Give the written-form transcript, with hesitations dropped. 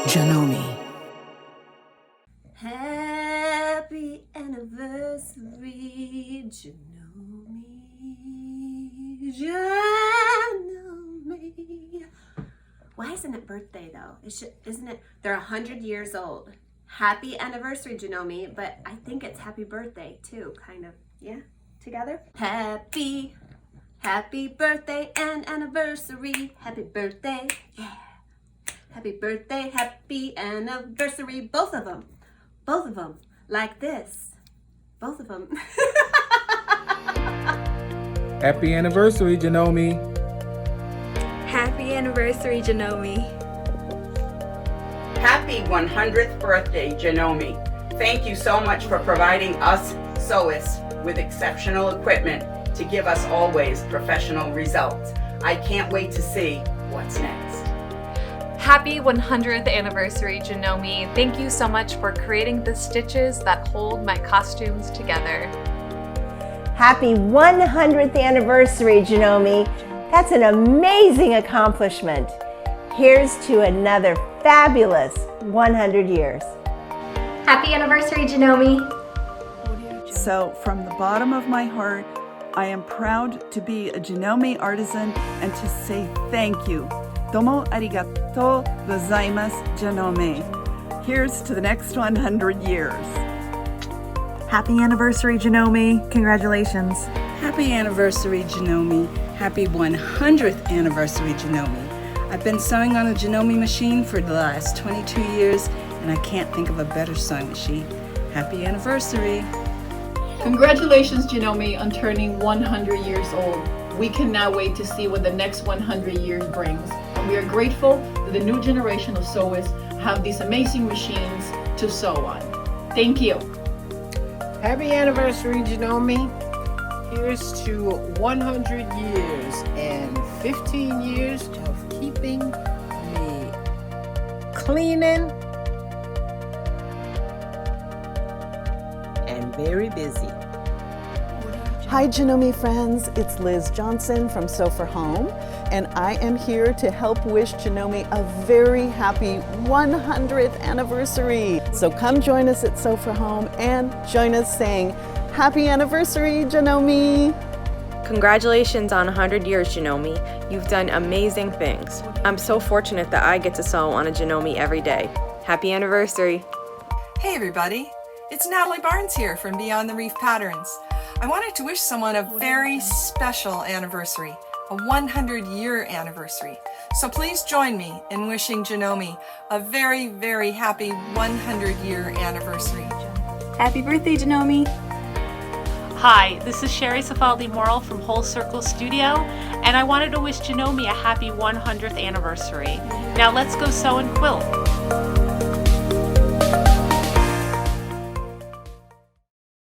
JANOME. Happy anniversary, Janome, Janome. Why isn't it birthday though? Isn't it? They're 100 years old. Happy anniversary, Janome, but I think it's happy birthday too, kind of. Yeah, together. Happy birthday and anniversary. Happy birthday, yeah. Happy birthday, happy anniversary. Both of them, like this. Both of them. Happy anniversary, Janome. Happy anniversary, Janome. Happy 100th birthday, Janome. Thank you so much for providing us sewists with exceptional equipment to give us always professional results. I can't wait to see what's next. Happy 100th anniversary, Janome. Thank you so much for creating the stitches that hold my costumes together. Happy 100th anniversary, Janome. That's an amazing accomplishment. Here's to another fabulous 100 years. Happy anniversary, Janome. So, from the bottom of my heart, I am proud to be a Janome artisan and to say thank you. Domo arigatou gozaimasu, Janome. Here's to the next 100 years. Happy anniversary, Janome. Congratulations. Happy anniversary, Janome. Happy 100th anniversary, Janome. I've been sewing on a Janome machine for the last 22 years, and I can't think of a better sewing machine. Happy anniversary. Congratulations, Janome, on turning 100 years old. We can now wait to see what the next 100 years brings. And we are grateful that the new generation of sewists have these amazing machines to sew on. Thank you. Happy anniversary, Janome. Here's to 100 years and 15 years of keeping me cleaning and very busy. Hi Janome friends, it's Liz Johnson from Sew for Home, and I am here to help wish Janome a very happy 100th anniversary. So come join us at Sew for Home and join us saying happy anniversary, Janome. Congratulations on 100 years, Janome. You've done amazing things. I'm so fortunate that I get to sew on a Janome every day. Happy anniversary. Hey everybody, it's Natalie Barnes here from Beyond the Reef Patterns. I wanted to wish someone a very special anniversary, a 100-year anniversary. So please join me in wishing Janome a very, very happy 100-year anniversary. Happy birthday, Janome. Hi, this is Sherry Safaldi Morrill from Whole Circle Studio, and I wanted to wish Janome a happy 100th anniversary. Now let's go sew and quilt.